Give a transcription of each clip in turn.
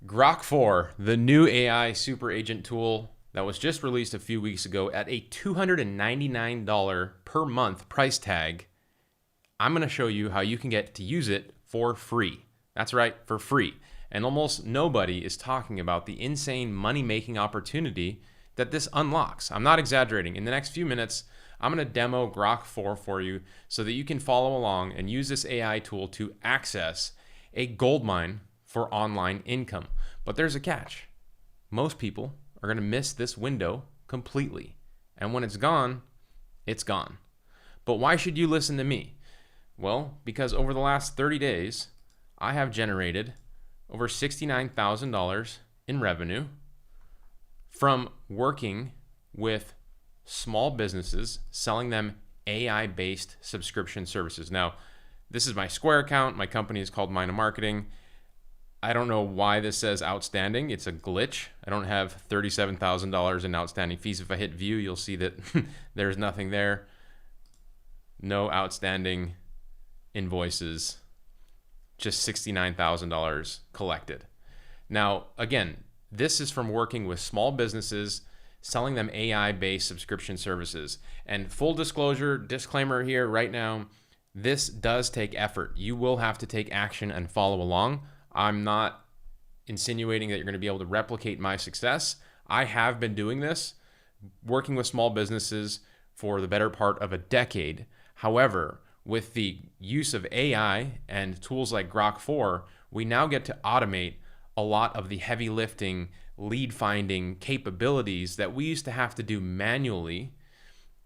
Grok 4, the new AI super agent tool that was just released a few weeks ago at a $299 per month price tag. I'm going to show you how you can get to use it for free. That's right, for free. And almost nobody is talking about the insane money-making opportunity that this unlocks. I'm not exaggerating. In the next few minutes, I'm going to demo Grok 4 for you so that you can follow along and use this AI tool to access a goldmine for online income. But there's a catch. Most people are going to miss this window completely. And when it's gone, it's gone. But why should you listen to me? Well, because over the last 30 days, I have generated over $69,000 in revenue from working with small businesses, selling them AI-based subscription services. Now, this is my Square account. My company is called Goldmine Marketing. I don't know why this says outstanding. It's a glitch. I don't have $37,000 in outstanding fees. If I hit view, you'll see that there's nothing there. No outstanding invoices, just $69,000 collected. Now, again, this is from working with small businesses, selling them AI-based subscription services. And full disclosure, disclaimer here right now, this does take effort. You will have to take action and follow along. I'm not insinuating that you're going to be able to replicate my success. I have been doing this, working with small businesses for the better part of a decade. However, with the use of AI and tools like Grok 4, we now get to automate a lot of the heavy lifting, lead finding capabilities that we used to have to do manually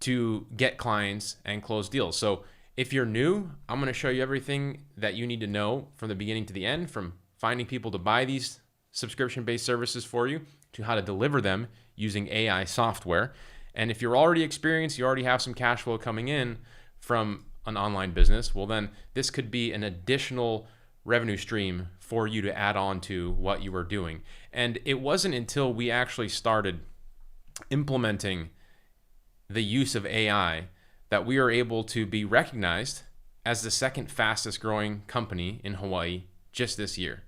to get clients and close deals. So if you're new, I'm going to show you everything that you need to know from the beginning to the end, from finding people to buy these subscription-based services for you to how to deliver them using AI software. And if you're already experienced, you already have some cash flow coming in from an online business, well then this could be an additional revenue stream for you to add on to what you were doing. And it wasn't until we actually started implementing the use of AI that we are able to be recognized as the second fastest growing company in Hawaii just this year.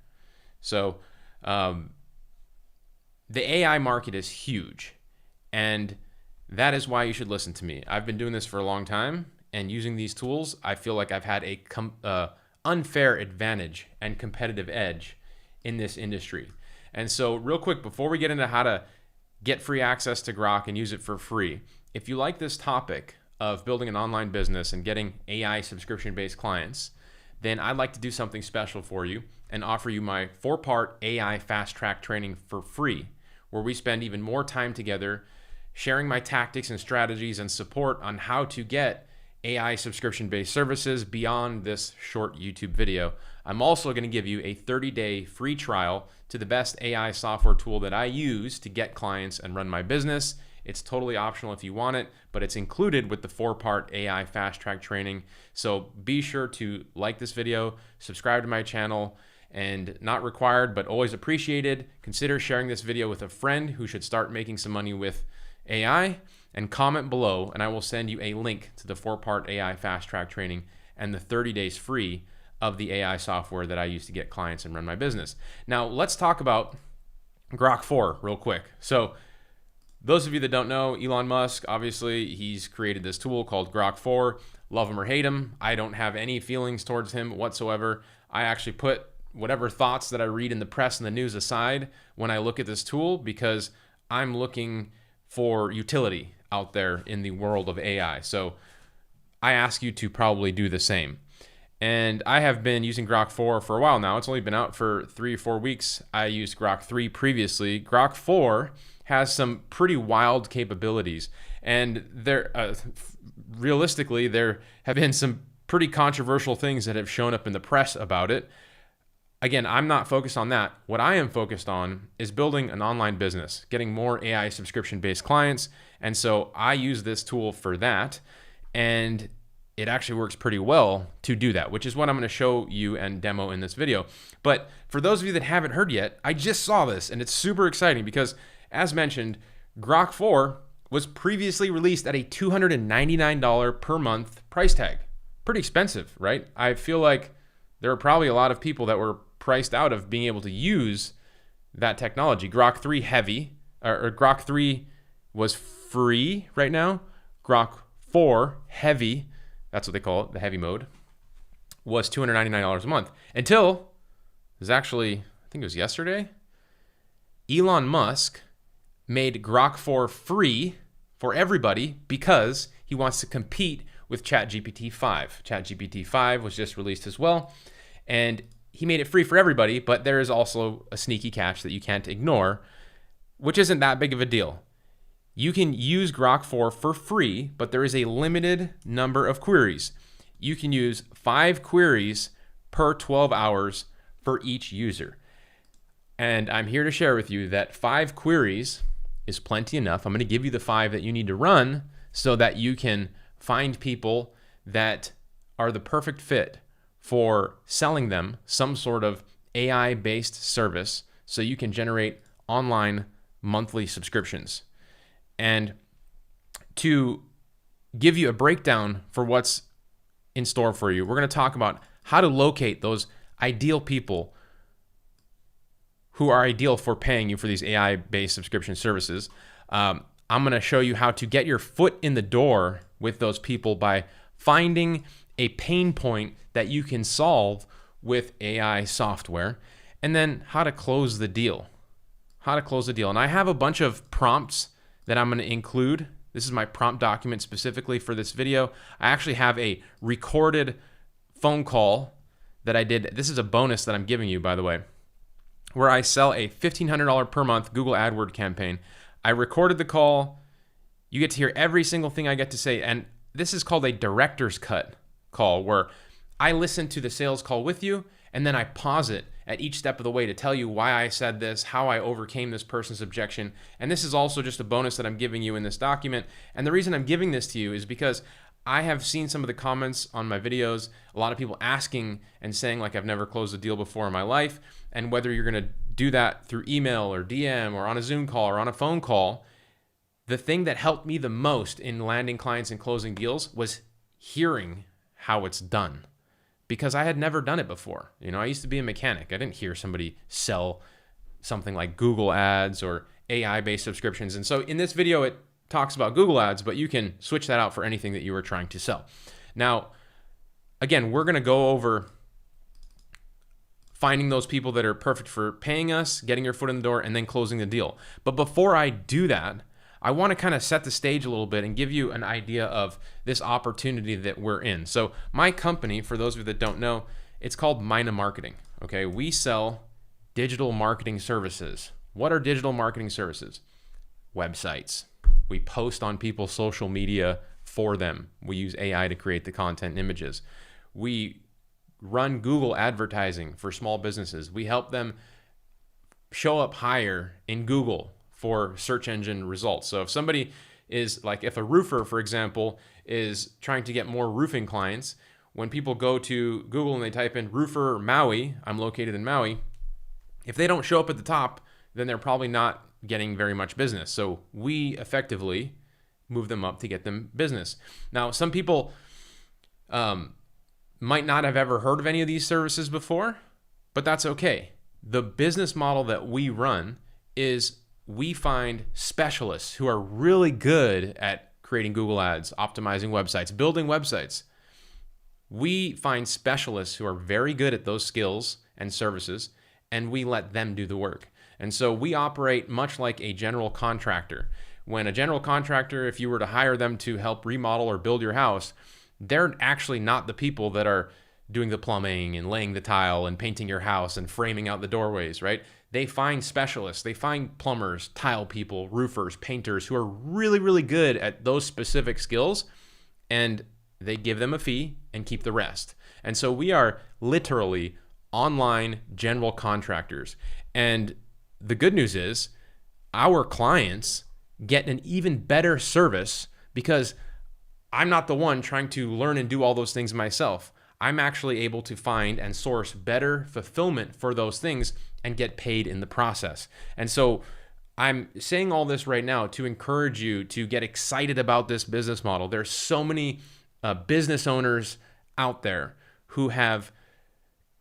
So the AI market is huge, and that is why you should listen to me. I've been doing this for a long time, and using these tools, I feel like I've had a unfair advantage and competitive edge in this industry. And so real quick, before we get into how to get free access to Grok and use it for free, if you like this topic of building an online business and getting AI subscription-based clients, then I'd like to do something special for you and offer you my 4-part AI fast track training for free, where we spend even more time together sharing my tactics and strategies and support on how to get AI subscription-based services beyond this short YouTube video. I'm also going to give you a 30-day free trial to the best AI software tool that I use to get clients and run my business. It's totally optional if you want it, but it's included with the 4-part AI fast track training. So be sure to like this video, subscribe to my channel, and not required, but always appreciated. Consider sharing this video with a friend who should start making some money with AI, and comment below, and I will send you a link to the 4-part AI fast track training and the 30 days free of the AI software that I use to get clients and run my business. Now, let's talk about Grok 4 real quick. So those of you that don't know, Elon Musk, obviously, he's created this tool called Grok 4. Love him or hate him, I don't have any feelings towards him whatsoever. I actually put whatever thoughts that I read in the press and the news aside when I look at this tool, because I'm looking for utility out there in the world of AI. So I ask you to probably do the same. And I have been using Grok 4 for a while now. It's only been out for 3 or 4 weeks. I used Grok 3 previously. Grok 4 has some pretty wild capabilities. And realistically, there have been some pretty controversial things that have shown up in the press about it. Again, I'm not focused on that. What I am focused on is building an online business, getting more AI subscription-based clients. And so I use this tool for that. And it actually works pretty well to do that, which is what I'm going to show you and demo in this video. But for those of you that haven't heard yet, I just saw this and it's super exciting because, as mentioned, Grok 4 was previously released at a $299 per month price tag. Pretty expensive, right? I feel like there are probably a lot of people that were priced out of being able to use that technology. Grok 3 Heavy, or Grok 3 was free right now. Grok 4 Heavy, that's what they call it, the heavy mode, was $299 a month. Until, it was actually, I think it was yesterday, Elon Musk made Grok 4 free for everybody because he wants to compete with ChatGPT 5. ChatGPT 5 was just released as well, and he made it free for everybody, but there is also a sneaky catch that you can't ignore, which isn't that big of a deal. You can use Grok 4 for free, but there is a limited number of queries. You can use 5 queries per 12 hours for each user. And I'm here to share with you that 5 queries is plenty enough. I'm going to give you the 5 that you need to run so that you can find people that are the perfect fit for selling them some sort of AI-based service so you can generate online monthly subscriptions. And to give you a breakdown for what's in store for you, we're going to talk about how to locate those ideal people who are ideal for paying you for these AI-based subscription services. I'm going to show you how to get your foot in the door with those people by finding a pain point that you can solve with AI software, and then how to close the deal. And I have a bunch of prompts that I'm going to include. This is my prompt document specifically for this video. I actually have a recorded phone call that I did. This is a bonus that I'm giving you, by the way, where I sell a $1,500 per month Google AdWords campaign. I recorded the call. You get to hear every single thing I get to say. And this is called a director's cut call, where I listen to the sales call with you, and then I pause it at each step of the way to tell you why I said this, how I overcame this person's objection. And this is also just a bonus that I'm giving you in this document. And the reason I'm giving this to you is because I have seen some of the comments on my videos, a lot of people asking and saying like I've never closed a deal before in my life, and whether you're going to do that through email or DM or on a Zoom call or on a phone call, the thing that helped me the most in landing clients and closing deals was hearing how it's done, because I had never done it before. You know, I used to be a mechanic. I didn't hear somebody sell something like Google Ads or AI-based subscriptions. And so in this video, it talks about Google Ads, but you can switch that out for anything that you are trying to sell. Now, again, we're going to go over finding those people that are perfect for paying us, getting your foot in the door, and then closing the deal. But before I do that, I want to kind of set the stage a little bit and give you an idea of this opportunity that we're in. So my company, for those of you that don't know, it's called Mina Marketing. Okay, we sell digital marketing services. What are digital marketing services? Websites. We post on people's social media for them. We use AI to create the content and images. We run Google advertising for small businesses. We help them show up higher in Google for search engine results. So if somebody is like, if a roofer, for example, is trying to get more roofing clients, when people go to Google and they type in roofer Maui, I'm located in Maui, if they don't show up at the top, then they're probably not getting very much business. So we effectively move them up to get them business. Now, some people might not have ever heard of any of these services before, but that's okay. The business model that we run is we find specialists who are really good at creating Google Ads, optimizing websites, building websites. We find specialists who are very good at those skills and services, and we let them do the work. And so we operate much like a general contractor. When a general contractor, if you were to hire them to help remodel or build your house, they're actually not the people that are doing the plumbing and laying the tile and painting your house and framing out the doorways, right? They find specialists, they find plumbers, tile people, roofers, painters who are really, really good at those specific skills, and they give them a fee and keep the rest. And so we are literally online general contractors. And the good news is our clients get an even better service because I'm not the one trying to learn and do all those things myself. I'm actually able to find and source better fulfillment for those things and get paid in the process. And so I'm saying all this right now to encourage you to get excited about this business model. There's so many business owners out there who have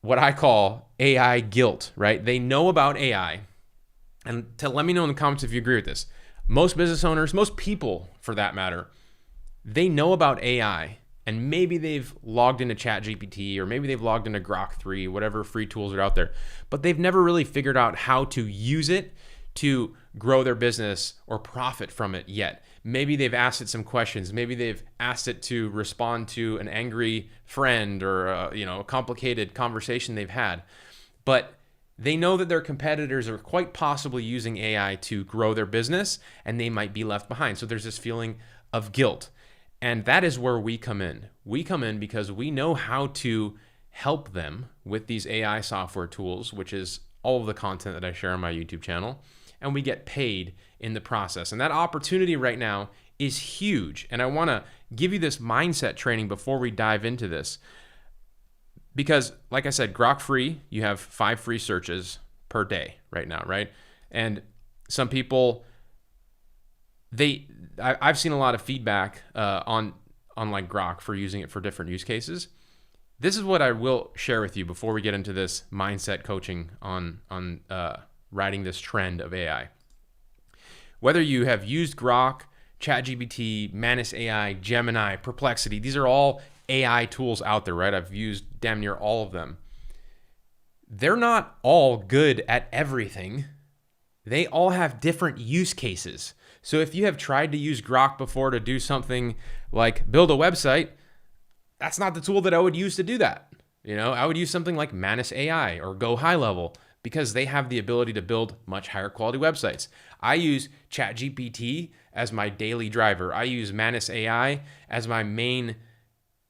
what I call AI guilt, right? They know about AI. And let me know in the comments if you agree with this. Most business owners, most people for that matter, they know about AI, and maybe they've logged into ChatGPT, or maybe they've logged into Grok 3, whatever free tools are out there, but they've never really figured out how to use it to grow their business or profit from it yet. Maybe they've asked it some questions. Maybe they've asked it to respond to an angry friend or a complicated conversation they've had. But they know that their competitors are quite possibly using AI to grow their business, and they might be left behind. So there's this feeling of guilt. And that is where we come in. We come in because we know how to help them with these AI software tools, which is all of the content that I share on my YouTube channel, and we get paid in the process. And that opportunity right now is huge. And I want to give you this mindset training before we dive into this. Because like I said, Grok free, you have 5 free searches per day right now, right? And some people, I've seen a lot of feedback on like Grok for using it for different use cases. This is what I will share with you before we get into this mindset coaching on riding this trend of AI. Whether you have used Grok, ChatGPT, Manus AI, Gemini, Perplexity, these are all AI tools out there, right? I've used damn near all of them. They're not all good at everything. They all have different use cases. So if you have tried to use Grok before to do something like build a website, that's not the tool that I would use to do that. I would use something like Manus AI or Go High Level, because they have the ability to build much higher quality websites. I use ChatGPT as my daily driver. I use Manus AI as my main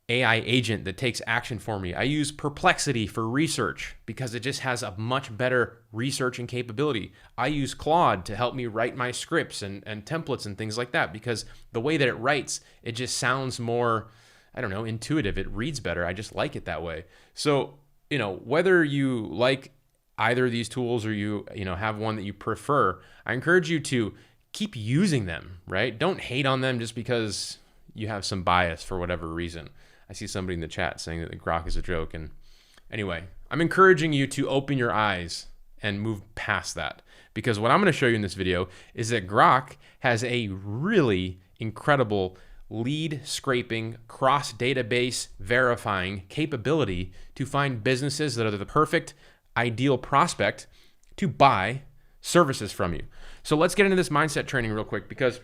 AI agent that takes action for me. I use Perplexity for research because it just has a much better researching capability. I use Claude to help me write my scripts and templates and things like that, because the way that it writes, it just sounds more, intuitive. It reads better. I just like it that way. So, whether you like either of these tools or you have one that you prefer, I encourage you to keep using them, right? Don't hate on them just because you have some bias for whatever reason. I see somebody in the chat saying that the Grok is a joke. And anyway, I'm encouraging you to open your eyes and move past that, because what I'm going to show you in this video is that Grok has a really incredible lead scraping, cross database verifying capability to find businesses that are the perfect ideal prospect to buy services from you. So let's get into this mindset training real quick, because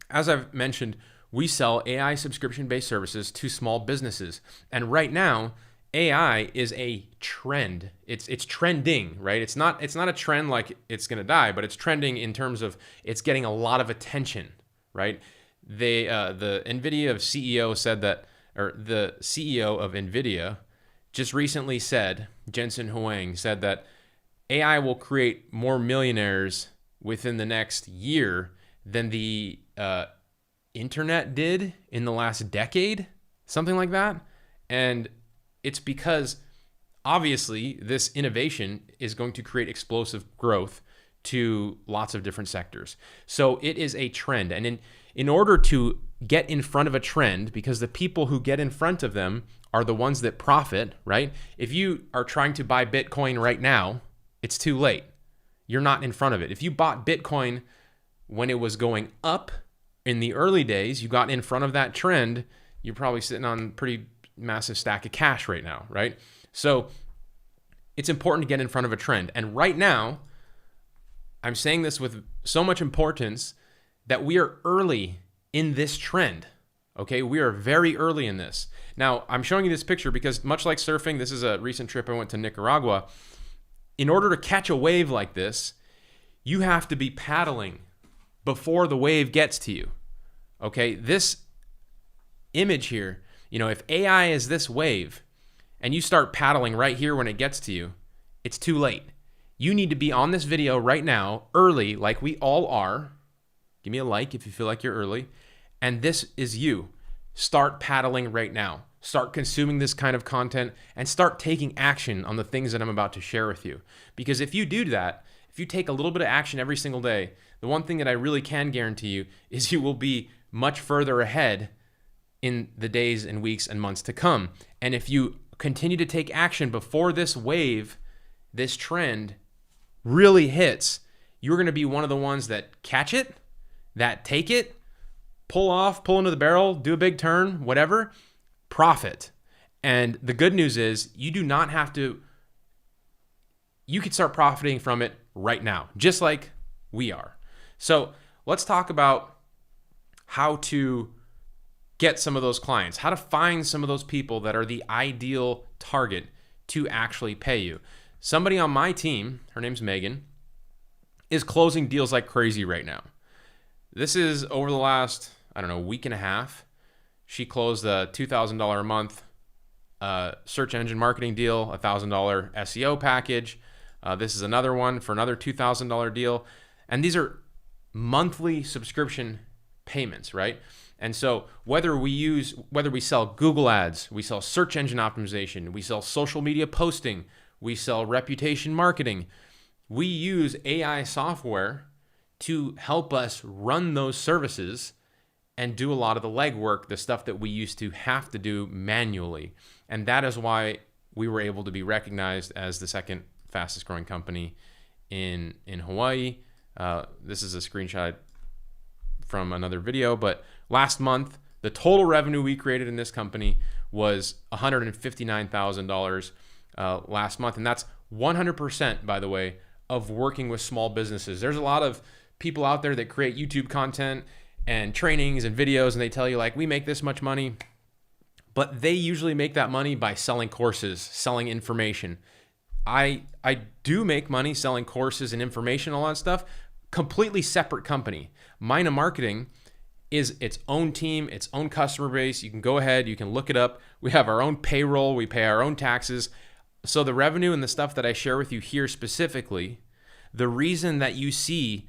as I've mentioned, we sell AI subscription-based services to small businesses. And right now, AI is a trend. It's trending, right? It's not a trend like it's going to die, but it's trending in terms of it's getting a lot of attention, right? The NVIDIA CEO said that, or the CEO of NVIDIA just recently said, Jensen Huang said that AI will create more millionaires within the next year than the internet did in the last decade, something like that. And it's because obviously this innovation is going to create explosive growth to lots of different sectors. So it is a trend. And in order to get in front of a trend, because the people who get in front of them are the ones that profit, right? If you are trying to buy Bitcoin right now, it's too late. You're not in front of it. If you bought Bitcoin when it was going up in the early days, you got in front of that trend, you're probably sitting on a pretty massive stack of cash right now, right? So it's important to get in front of a trend. And right now, I'm saying this with so much importance that we are early in this trend. Okay, we are very early in this. Now, I'm showing you this picture because much like surfing, this is a recent trip I went to Nicaragua. In order to catch a wave like this, you have to be paddling before the wave gets to you. Okay, this image here, if AI is this wave and you start paddling right here when it gets to you, it's too late. You need to be on this video right now, early, like we all are. Give me a like if you feel like you're early. And this is you. Start paddling right now. Start consuming this kind of content and start taking action on the things that I'm about to share with you. Because if you do that, if you take a little bit of action every single day, the one thing that I really can guarantee you is you will be much further ahead in the days and weeks and months to come. And if you continue to take action before this wave, this trend really hits, you're going to be one of the ones that catch it, that take it, pull into the barrel, do a big turn, whatever, profit. And the good news is you do not have to, you could start profiting from it right now, just like we are. So let's talk about how to get some of those clients, how to find some of those people that are the ideal target to actually pay you. Somebody on my team, her name's Megan, is closing deals like crazy right now. This is over the last, week and a half. She closed a $2,000 a month search engine marketing deal, a $1,000 SEO package. This is another one for another $2,000 deal. And these are monthly subscription payments, right? And so whether we sell Google ads, we sell search engine optimization, we sell social media posting, we sell reputation marketing, we use AI software to help us run those services and do a lot of the legwork, the stuff that we used to have to do manually. And that is why we were able to be recognized as the second fastest growing company in Hawaii. This is a screenshot from another video, but last month, the total revenue we created in this company was $159,000 last month. And that's 100%, by the way, of working with small businesses. There's a lot of people out there that create YouTube content and trainings and videos, and they tell you like, we make this much money, but they usually make that money by selling courses, selling information. I do make money selling courses and information, all that stuff, completely separate company. Mina Marketing is its own team, its own customer base. You can go ahead, you can look it up. We have our own payroll, we pay our own taxes. So the revenue and the stuff that I share with you here specifically, the reason that you see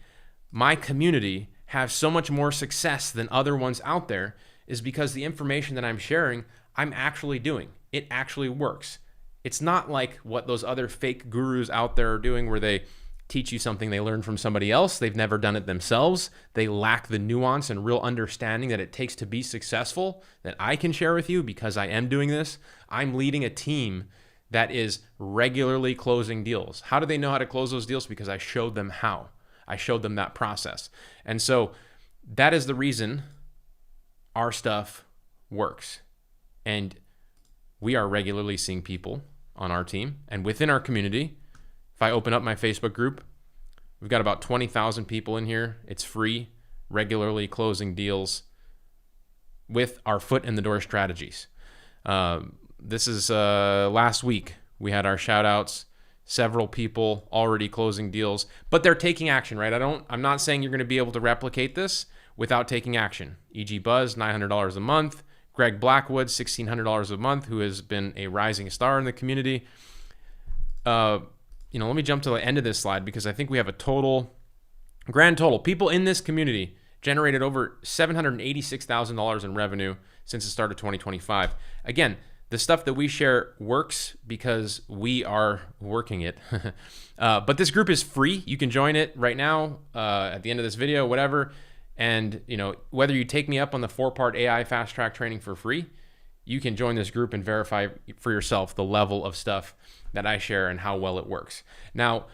my community have so much more success than other ones out there is because the information that I'm sharing, I'm actually doing. It actually works. It's not like what those other fake gurus out there are doing where they teach you something they learned from somebody else. They've never done it themselves. They lack the nuance and real understanding that it takes to be successful that I can share with you because I am doing this. I'm leading a team that is regularly closing deals. How do they know how to close those deals? Because I showed them how. I showed them that process. And so that is the reason our stuff works. And we are regularly seeing people on our team and within our community. If I open up my Facebook group, we've got about 20,000 people in here. It's free, regularly closing deals with our foot in the door strategies. This is last week. We had our shout outs, several people already closing deals, but they're taking action, right? I'm not saying you're going to be able to replicate this without taking action. E.g. Buzz, $900 a month. Greg Blackwood, $1,600 a month, who has been a rising star in the community. Let me jump to the end of this slide because I think we have a grand total. People in this community generated over $786,000 in revenue since the start of 2025. Again, the stuff that we share works because we are working it. But this group is free. You can join it right now at the end of this video, whatever. And whether you take me up on the 4-part AI fast track training for free, you can join this group and verify for yourself the level of stuff that I share and how well it works. Now,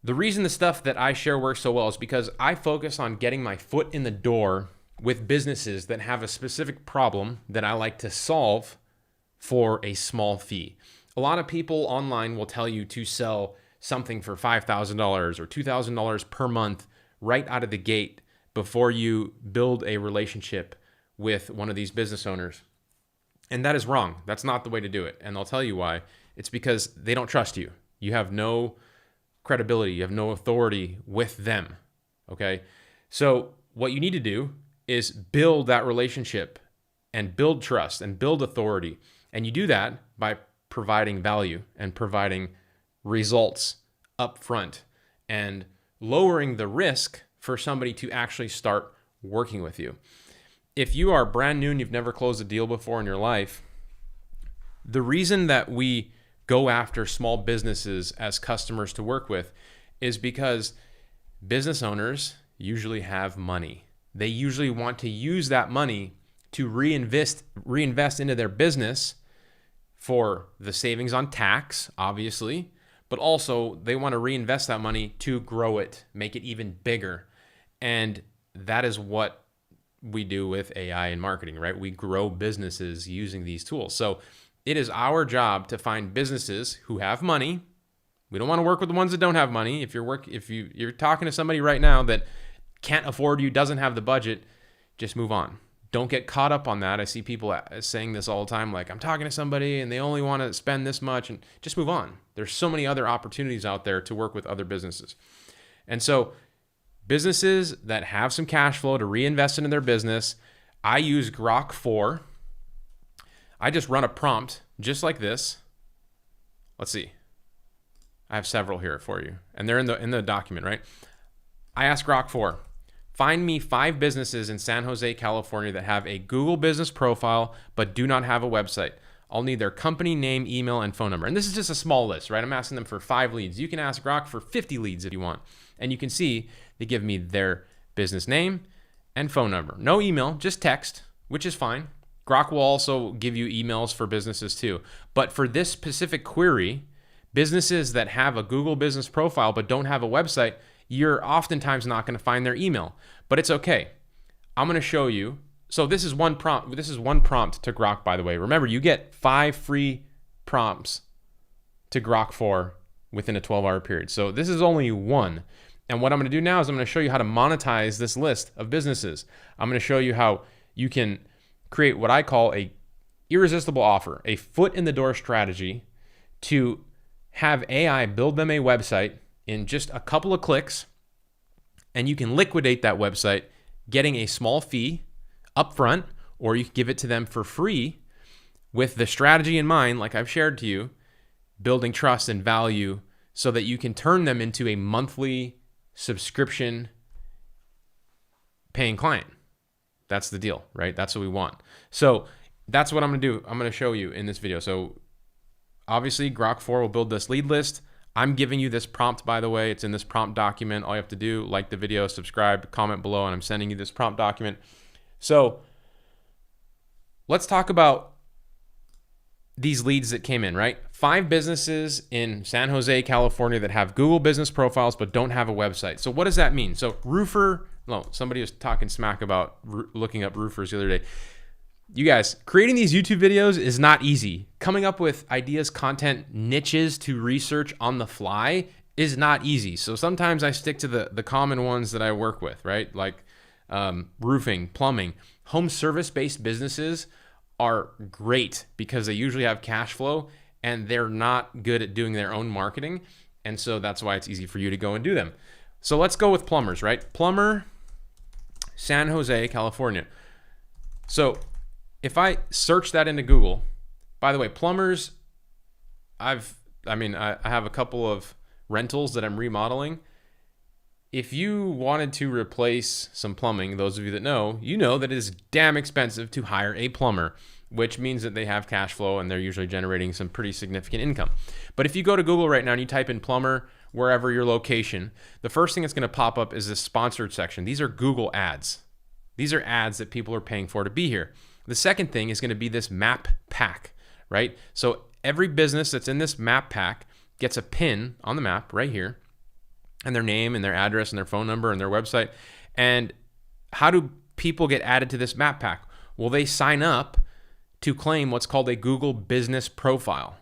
the reason the stuff that I share works so well is because I focus on getting my foot in the door with businesses that have a specific problem that I like to solve for a small fee. A lot of people online will tell you to sell something for $5,000 or $2,000 per month right out of the gate before you build a relationship with one of these business owners. And that is wrong. That's not the way to do it. And I'll tell you why. It's because they don't trust you. You have no credibility. You have no authority with them. Okay? So what you need to do is build that relationship and build trust and build authority. And you do that by providing value and providing results up front and lowering the risk for somebody to actually start working with you. If you are brand new and you've never closed a deal before in your life, the reason that we go after small businesses as customers to work with is because business owners usually have money. They usually want to use that money to reinvest into their business for the savings on tax, obviously, but also they want to reinvest that money to grow it, make it even bigger. And that is what we do with AI and marketing, right? We grow businesses using these tools. So it is our job to find businesses who have money. We don't want to work with the ones that don't have money. If you're talking to somebody right now that can't afford you, doesn't have the budget, just move on. Don't get caught up on that. I see people saying this all the time, like, I'm talking to somebody and they only want to spend this much, and just move on. There's so many other opportunities out there to work with other businesses. And so businesses that have some cash flow to reinvest into their business, I use Grok for. I just run a prompt just like this. Let's see. I have several here for you, and they're in the document, right? I ask Grok for, find me 5 businesses in San Jose, California that have a Google business profile but do not have a website. I'll need their company name, email, and phone number. And this is just a small list, right? I'm asking them for 5 leads. You can ask Grok for 50 leads if you want. And you can see they give me their business name and phone number. No email, just text, which is fine. Grok will also give you emails for businesses too. But for this specific query, businesses that have a Google business profile but don't have a website, you're oftentimes not going to find their email. But it's okay. I'm going to show you. So this is one prompt. This is one prompt to Grok, by the way. Remember, you get 5 free prompts to Grok for within a 12-hour period. So this is only one. And what I'm going to do now is I'm going to show you how to monetize this list of businesses. I'm going to show you how you can create what I call a irresistible offer, a foot in the door strategy to have AI build them a website in just a couple of clicks, and you can liquidate that website getting a small fee upfront, or you can give it to them for free with the strategy in mind, like I've shared to you, building trust and value so that you can turn them into a monthly subscription paying client. That's the deal, right? That's what we want. So that's what I'm going to do. I'm going to show you in this video. So obviously Grok 4 will build this lead list. I'm giving you this prompt, by the way. It's in this prompt document. All you have to do, like the video, subscribe, comment below, and I'm sending you this prompt document. So let's talk about these leads that came in, right? 5 businesses in San Jose, California that have Google business profiles but don't have a website. So what does that mean? So somebody was talking smack about looking up roofers the other day. You guys, creating these YouTube videos is not easy. Coming up with ideas, content, niches to research on the fly is not easy. So sometimes I stick to the common ones that I work with, right? Like roofing, plumbing. Home service-based businesses are great because they usually have cash flow and they're not good at doing their own marketing. And so that's why it's easy for you to go and do them. So let's go with plumbers, right? Plumber, San Jose, California. So if I search that into Google, by the way, plumbers, I have a couple of rentals that I'm remodeling. If you wanted to replace some plumbing, those of you that know, you know that it is damn expensive to hire a plumber, which means that they have cash flow and they're usually generating some pretty significant income. But if you go to Google right now and you type in plumber, wherever your location, the first thing that's going to pop up is this sponsored section. These are Google ads. These are ads that people are paying for to be here. The second thing is going to be this map pack, right? So every business that's in this map pack gets a pin on the map right here, and their name and their address and their phone number and their website. And how do people get added to this map pack? Well, they sign up to claim what's called a Google business profile.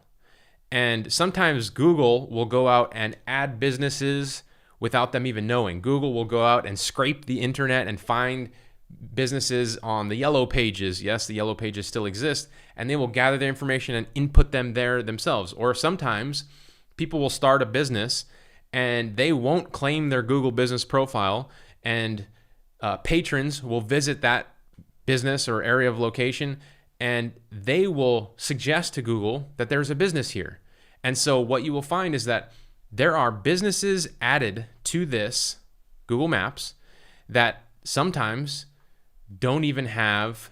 And sometimes Google will go out and add businesses without them even knowing. Google will go out and scrape the internet and find businesses on the yellow pages. Yes, the yellow pages still exist, and they will gather their information and input them there themselves. Or sometimes people will start a business and they won't claim their Google business profile, and patrons will visit that business or area of location and they will suggest to Google that there's a business here. And so what you will find is that there are businesses added to this Google Maps that sometimes don't even have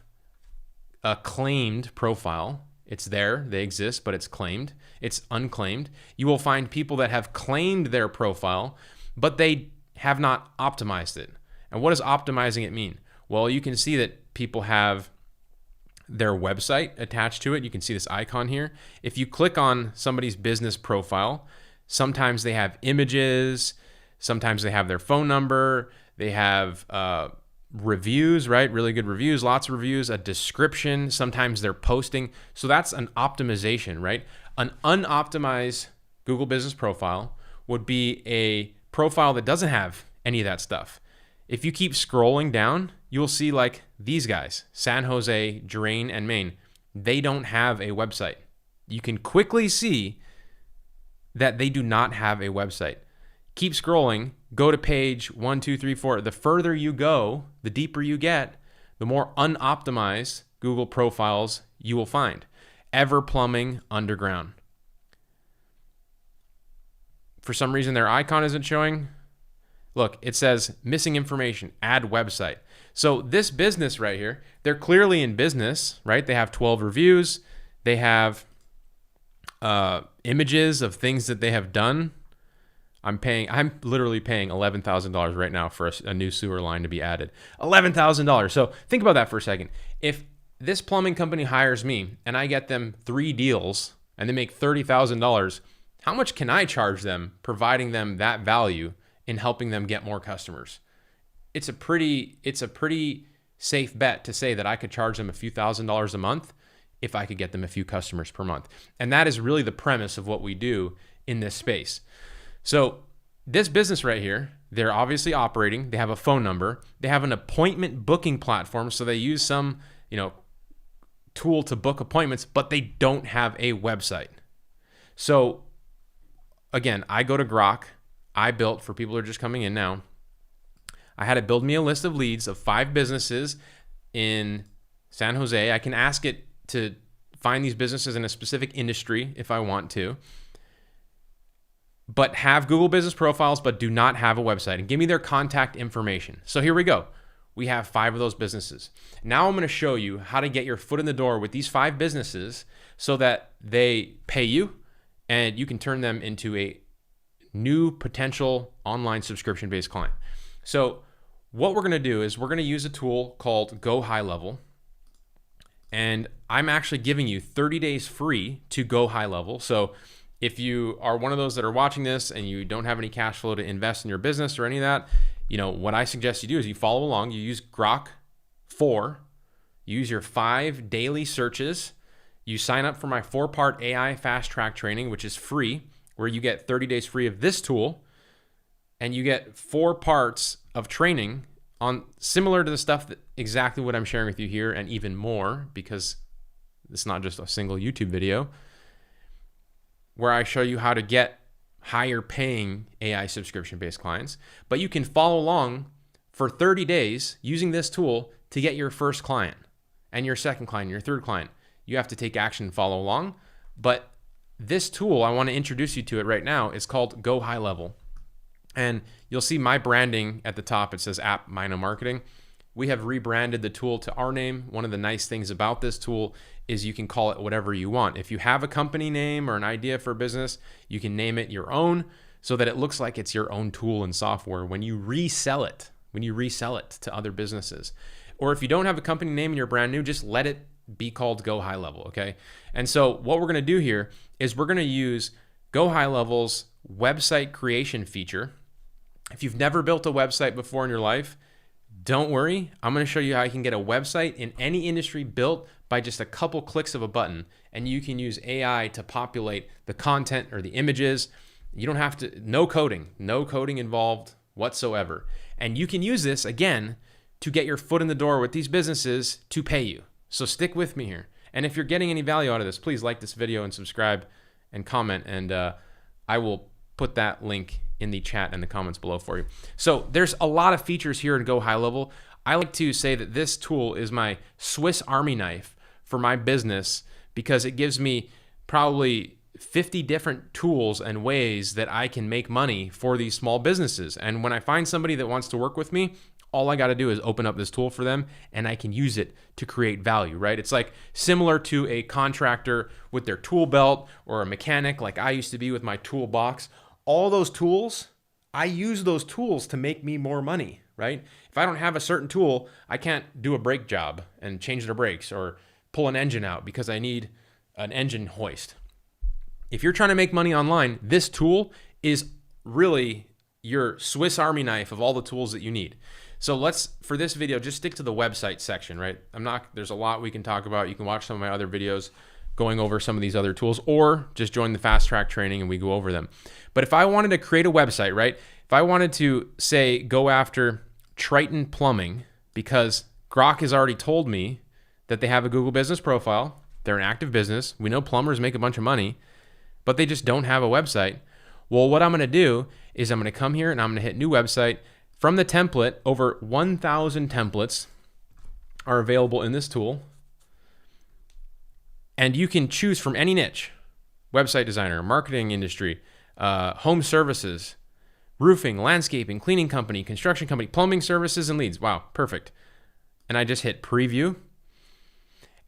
a claimed profile. It's there, they exist, but it's claimed. It's unclaimed. You will find people that have claimed their profile, but they have not optimized it. And what does optimizing it mean? Well, you can see that people have their website attached to it. You can see this icon here. If you click on somebody's business profile, Sometimes they have images. Sometimes they have their phone number. They have reviews, right? Really good reviews, lots of reviews, a description. Sometimes they're posting. So that's an optimization, right? An unoptimized Google Business Profile would be a profile that doesn't have any of that stuff. If you keep scrolling down, you'll see like these guys, San Jose, Drain, and Maine. They don't have a website. You can quickly see that they do not have a website. Keep scrolling, go to page 1, 2, 3, 4. The further you go, the deeper you get, the more unoptimized Google profiles you will find. Ever Plumbing Underground. For some reason, their icon isn't showing. Look, it says missing information, add website. So this business right here, they're clearly in business, right? They have 12 reviews. They have images of things that they have done. I'm literally paying $11,000 right now for a new sewer line to be added. $11,000. So think about that for a second. If this plumbing company hires me and I get them 3 deals and they make $30,000, how much can I charge them providing them that value in helping them get more customers? It's a pretty safe bet to say that I could charge them a few $1,000s a month if I could get them a few customers per month. And that is really the premise of what we do in this space. So this business right here, they're obviously operating. They have a phone number. They have an appointment booking platform. So they use some, tool to book appointments, but they don't have a website. So again, I go to Grok. I built, for people who are just coming in now, I had it build me a list of leads of 5 businesses in San Jose. I can ask it to find these businesses in a specific industry if I want to, but have Google Business Profiles, but do not have a website, and give me their contact information. So here we go. We have 5 of those businesses. Now I'm going to show you how to get your foot in the door with these 5 businesses so that they pay you and you can turn them into a new potential online subscription-based client. So what we're going to do is we're going to use a tool called Go High Level. And I'm actually giving you 30 days free to go high level. So if you are one of those that are watching this and you don't have any cash flow to invest in your business or any of that, what I suggest you do is you follow along. You use Grok 4, you use your 5 daily searches, you sign up for my 4-part AI fast track training, which is free, where you get 30 days free of this tool, and you get 4 parts of training on similar to the stuff that exactly what I'm sharing with you here, and even more, because it's not just a single YouTube video, where I show you how to get higher paying AI subscription-based clients. But you can follow along for 30 days using this tool to get your first client and your second client, your third client. You have to take action and follow along. But this tool, I want to introduce you to it right now. It's called Go High Level. And you'll see my branding at the top. It says App Mino Marketing. We have rebranded the tool to our name. One of the nice things about this tool is you can call it whatever you want. If you have a company name or an idea for a business, you can name it your own so that it looks like it's your own tool and software when you resell it to other businesses. Or if you don't have a company name and you're brand new, just let it be called Go High Level, okay? And so what we're gonna do here is we're gonna use Go High Level's website creation feature. If you've never built a website before in your life, don't worry. I'm going to show you how you can get a website in any industry built by just a couple clicks of a button, and you can use AI to populate the content or the images. You don't have to, no coding involved whatsoever. And you can use this, again, to get your foot in the door with these businesses to pay you. So stick with me here. And if you're getting any value out of this, please like this video and subscribe and comment, and I will put that link in the chat and the comments below for you. So there's a lot of features here in Go High Level. I like to say that this tool is my Swiss Army knife for my business because it gives me probably 50 different tools and ways that I can make money for these small businesses. And when I find somebody that wants to work with me, all I got to do is open up this tool for them and I can use it to create value, right? It's like similar to a contractor with their tool belt or a mechanic like I used to be with my toolbox. All those tools, I use those tools to make me more money, right? If I don't have a certain tool, I can't do a brake job and change the brakes or pull an engine out because I need an engine hoist. If you're trying to make money online, this tool is really your Swiss Army knife of all the tools that you need. So for this video, just stick to the website section, right? There's a lot we can talk about. You can watch some of my other videos going over some of these other tools, or just join the fast track training and we go over them. But if I wanted to create a website, right? If I wanted to say, go after Triton Plumbing, because Grok has already told me that they have a Google business profile. They're an active business. We know plumbers make a bunch of money, but they just don't have a website. Well, what I'm going to do is I'm going to come here and I'm going to hit new website. From the template, over 1,000 templates are available in this tool. And you can choose from any niche: website designer, marketing industry, home services, roofing, landscaping, cleaning company, construction company, plumbing services, and leads. Wow, perfect. And I just hit preview.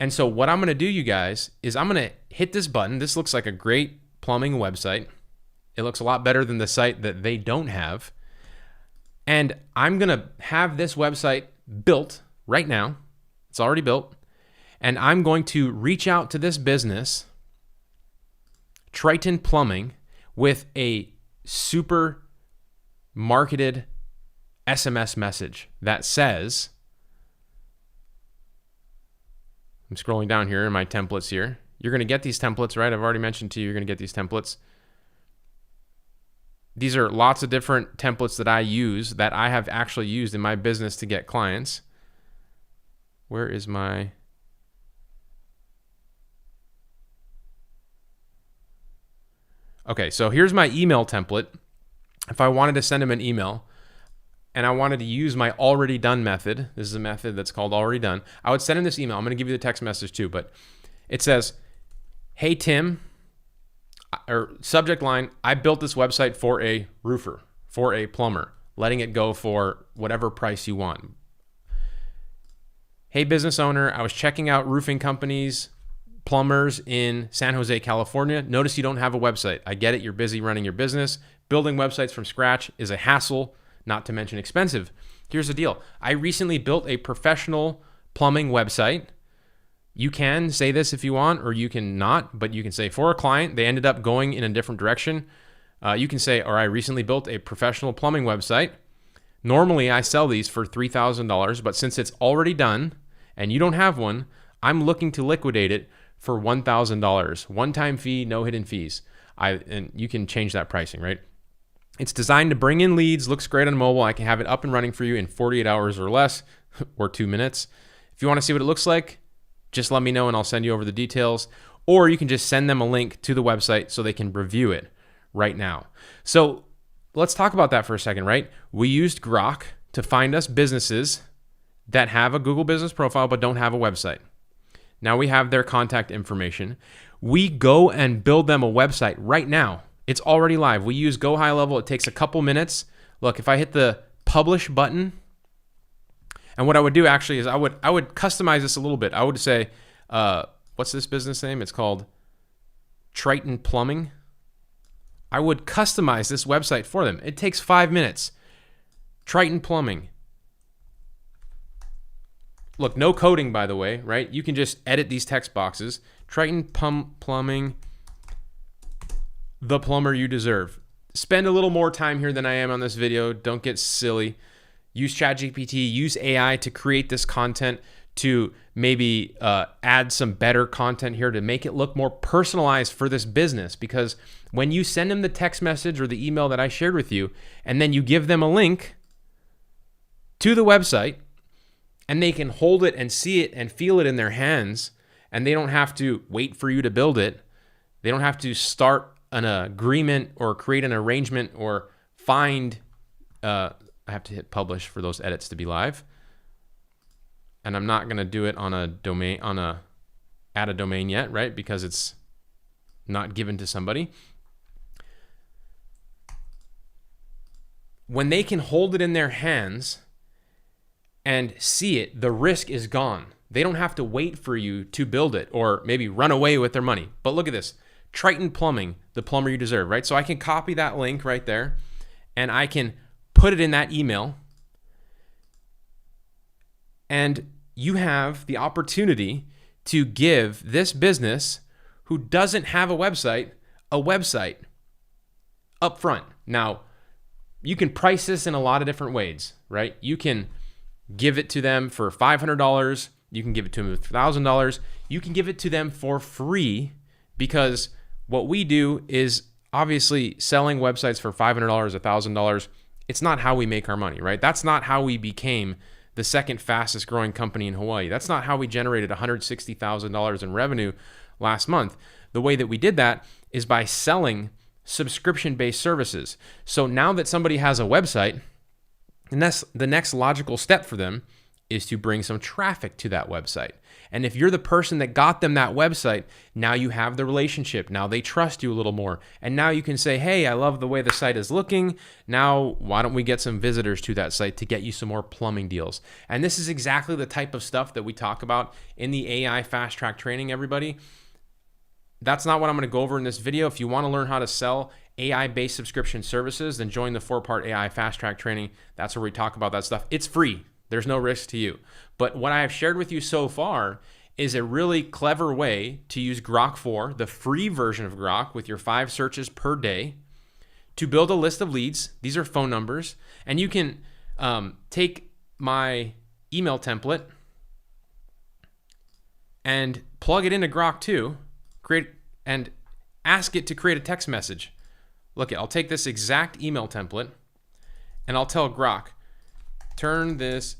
And so what I'm going to do, you guys, is I'm going to hit this button. This looks like a great plumbing website. It looks a lot better than the site that they don't have. And I'm going to have this website built right now. It's already built. And I'm going to reach out to this business, Triton Plumbing, with a super marketed SMS message that says, I'm scrolling down here in my templates here. You're going to get these templates, right? I've already mentioned to you, you're going to get these templates. These are lots of different templates that I use, that I have actually used in my business to get clients. Where is my... Okay, so here's my email template. If I wanted to send them an email and I wanted to use my already done method, this is a method that's called already done, I would send him this email. I'm going to give you the text message too, but it says, hey, Tim, or subject line, I built this website for a roofer, for a plumber, letting it go for whatever price you want. Hey, business owner, I was checking out roofing companies, plumbers in San Jose, California. Notice you don't have a website. I get it. You're busy running your business. Building websites from scratch is a hassle, not to mention expensive. Here's the deal. I recently built a professional plumbing website. You can say this if you want, or you can not, but you can say for a client, they ended up going in a different direction. You can say, or I recently built a professional plumbing website. Normally I sell these for $3,000, but since it's already done and you don't have one, I'm looking to liquidate it for $1,000, one-time fee, no hidden fees. And you can change that pricing, right? It's designed to bring in leads, looks great on mobile. I can have it up and running for you in 48 hours or less, or 2 minutes. If you want to see what it looks like, just let me know and I'll send you over the details. Or you can just send them a link to the website so they can review it right now. So let's talk about that for a second, right? We used Grok to find us businesses that have a Google business profile but don't have a website. Now we have their contact information. We go and build them a website right now. It's already live. We use Go High Level. It takes a couple minutes. Look, if I hit the publish button, and what I would do actually is I would customize this a little bit. I would say, what's this business name? It's called Triton Plumbing. I would customize this website for them. It takes 5 minutes. Triton Plumbing. Look, no coding, by the way, right? You can just edit these text boxes. Triton Plumbing, the plumber you deserve. Spend a little more time here than I am on this video. Don't get silly. Use ChatGPT, use AI to create this content, to maybe add some better content here to make it look more personalized for this business. Because when you send them the text message or the email that I shared with you, and then you give them a link to the website, and they can hold it and see it and feel it in their hands, and they don't have to wait for you to build it. They don't have to start an agreement or create an arrangement or find, I have to hit publish for those edits to be live. And I'm not going to do it on a domain, add a domain yet, right? Because it's not given to somebody. When they can hold it in their hands and see it, the risk is gone. They don't have to wait for you to build it or maybe run away with their money. But look at this. Triton Plumbing, the plumber you deserve, right? So I can copy that link right there and I can put it in that email. And you have the opportunity to give this business who doesn't have a website a website up front. Now, you can price this in a lot of different ways, right? You can give it to them for $500. You can give it to them for $1,000. You can give it to them for free, because what we do is obviously selling websites for $500, $1,000. It's not how we make our money, right? That's not how we became the second fastest growing company in Hawaii. That's not how we generated $160,000 in revenue last month. The way that we did that is by selling subscription-based services. So now that somebody has a website, the next logical step for them is to bring some traffic to that website. And if you're the person that got them that website, now you have the relationship. Now they trust you a little more. And now you can say, hey, I love the way the site is looking. Now, why don't we get some visitors to that site to get you some more plumbing deals? And this is exactly the type of stuff that we talk about in the AI Fast Track training, everybody. That's not what I'm going to go over in this video. If you want to learn how to sell AI-based subscription services, then join the 4-part AI Fast Track training. That's where we talk about that stuff. It's free. There's no risk to you. But what I have shared with you so far is a really clever way to use Grok 4, the free version of Grok, with your 5 searches per day, to build a list of leads. These are phone numbers. And you can take my email template and plug it into Grok 2, create and ask it to create a text message. Look, I'll take this exact email template and I'll tell Grok, turn this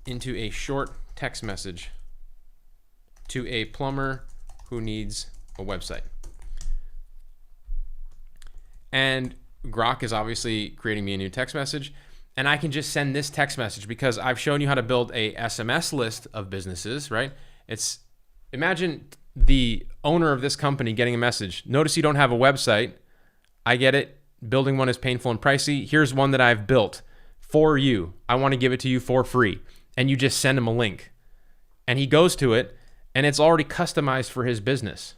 into a short text message to a plumber who needs a website. And Grok is obviously creating me a new text message, and I can just send this text message because I've shown you how to build a SMS list of businesses, right? Imagine the owner of this company getting a message. Notice you don't have a website. I get it. Building one is painful and pricey. Here's one that I've built for you. I want to give it to you for free. And you just send him a link. And he goes to it, and it's already customized for his business.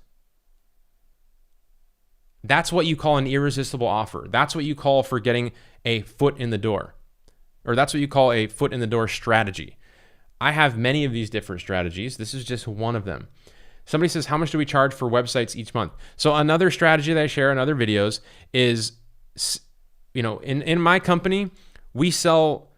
That's what you call an irresistible offer. That's what you call for getting a foot in the door. Or that's what you call a foot in the door strategy. I have many of these different strategies. This is just one of them. Somebody says, how much do we charge for websites each month? So another strategy that I share in other videos is, in my company, we sell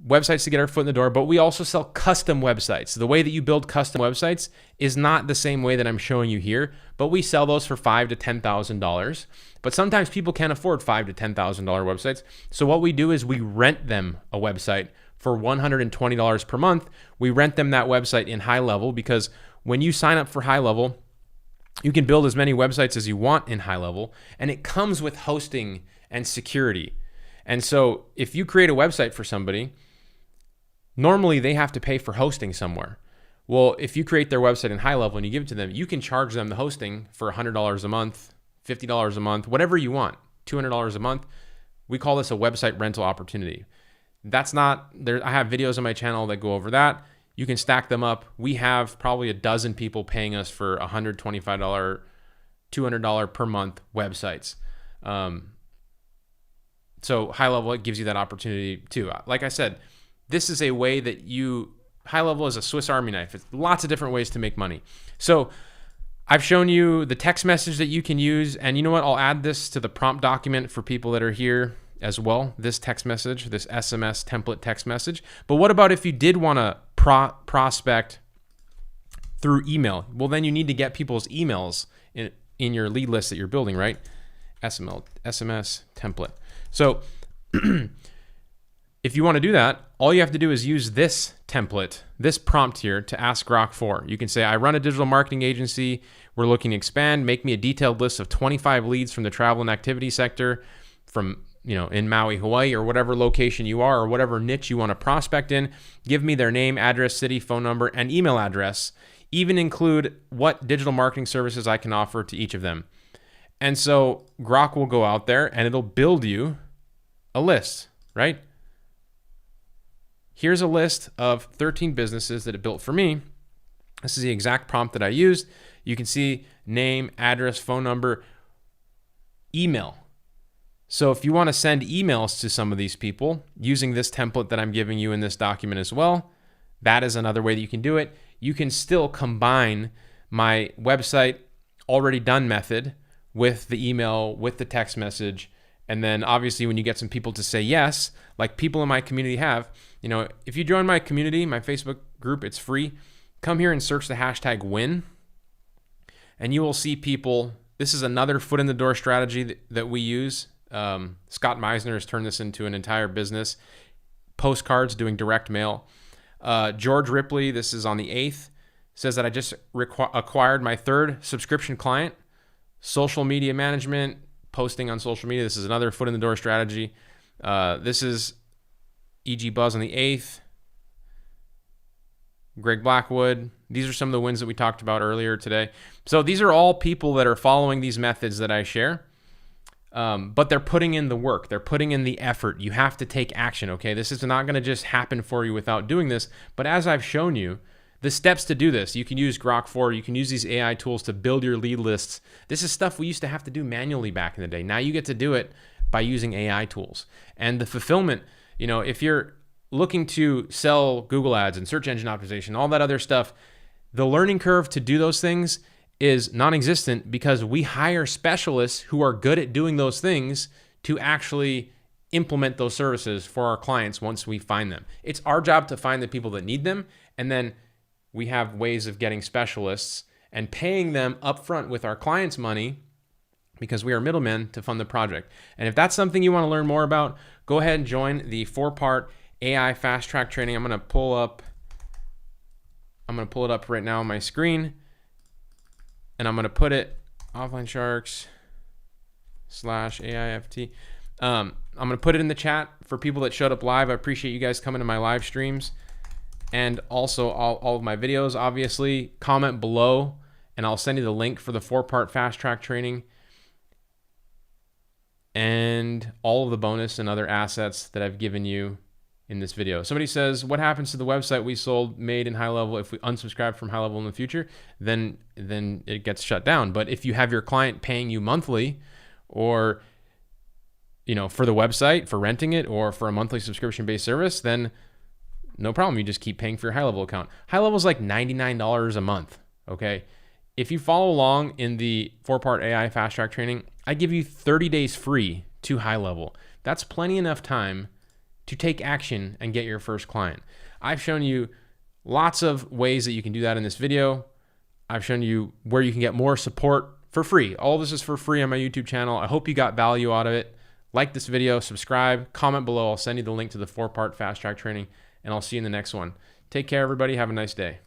websites to get our foot in the door, but we also sell custom websites. The way that you build custom websites is not the same way that I'm showing you here, but we sell those for $5,000 to $10,000. But sometimes people can't afford $5,000 to $10,000 websites. So what we do is we rent them a website for $120 per month. We rent them that website in high level, because when you sign up for high level, you can build as many websites as you want in high level, and it comes with hosting and security. And so if you create a website for somebody, normally they have to pay for hosting somewhere. Well, if you create their website in high level and you give it to them, you can charge them the hosting for $100 a month, $50 a month, whatever you want, $200 a month. We call this a website rental opportunity. That's not there. I have videos on my channel that go over that. You can stack them up. We have probably a dozen people paying us for $125, $200 per month websites. So high level, it gives you that opportunity too. Like I said, this is a way that high level is a Swiss Army knife. It's lots of different ways to make money. So I've shown you the text message that you can use. And you know what? I'll add this to the prompt document for people that are here as well. This text message, this SMS template text message. But what about if you did want to prospect through email? Well, then you need to get people's emails in your lead list that you're building, right? SMS template. So if you want to do that, all you have to do is use this template, this prompt here, to ask Grok for. You can say, I run a digital marketing agency. We're looking to expand. Make me a detailed list of 25 leads from the travel and activity sector from, in Maui, Hawaii, or whatever location you are, or whatever niche you want to prospect in. Give me their name, address, city, phone number, and email address. Even include what digital marketing services I can offer to each of them. And so Grok will go out there and it'll build you a list, right? Here's a list of 13 businesses that it built for me. This is the exact prompt that I used. You can see name, address, phone number, email. So if you want to send emails to some of these people using this template that I'm giving you in this document as well, that is another way that you can do it. You can still combine my website, already done method with the email, with the text message. And then obviously when you get some people to say yes, like people in my community have, if you join my community, my Facebook group, it's free. Come here and search the hashtag win. And you will see people. This is another foot in the door strategy that we use. Scott Meisner has turned this into an entire business. Postcards, doing direct mail. George Ripley, this is on the 8th, says that I just acquired my 3rd subscription client. Social media management, posting on social media. This is another foot in the door strategy. This is EG Buzz on the 8th. Greg Blackwood. These are some of the wins that we talked about earlier today. So these are all people that are following these methods that I share, but they're putting in the work. They're putting in the effort. You have to take action, okay? This is not going to just happen for you without doing this. But as I've shown you, the steps to do this, you can use Grok for, you can use these AI tools to build your lead lists. This is stuff we used to have to do manually back in the day. Now you get to do it by using AI tools. And the fulfillment, if you're looking to sell Google ads and search engine optimization, all that other stuff, the learning curve to do those things is non-existent because we hire specialists who are good at doing those things to actually implement those services for our clients once we find them. It's our job to find the people that need them, and then we have ways of getting specialists and paying them upfront with our clients' money because we are middlemen to fund the project. And if that's something you want to learn more about, go ahead and join the 4-part AI fast track training. I'm going to pull it up right now on my screen, and I'm going to put it Offline Sharks /AIFT. I'm going to put it in the chat for people that showed up live. I appreciate you guys coming to my live streams, and also all of my videos. Obviously, comment below, and I'll send you the link for the 4-part fast track training and all of the bonus and other assets that I've given you in this video. Somebody says, what happens to the website we sold made in High Level if we unsubscribe from High Level in the future? Then it gets shut down. But if you have your client paying you monthly, or for the website, for renting it, or for a monthly subscription-based service, then no problem. You just keep paying for your High Level account. High Level is like $99 a month, okay? If you follow along in the 4-part AI fast track training, I give you 30 days free to High Level. That's plenty enough time to take action and get your first client. I've shown you lots of ways that you can do that in this video. I've shown you where you can get more support for free. All this is for free on my YouTube channel. I hope you got value out of it. Like this video, subscribe, comment below. I'll send you the link to the 4-part fast track training, and I'll see you in the next one. Take care, everybody. Have a nice day.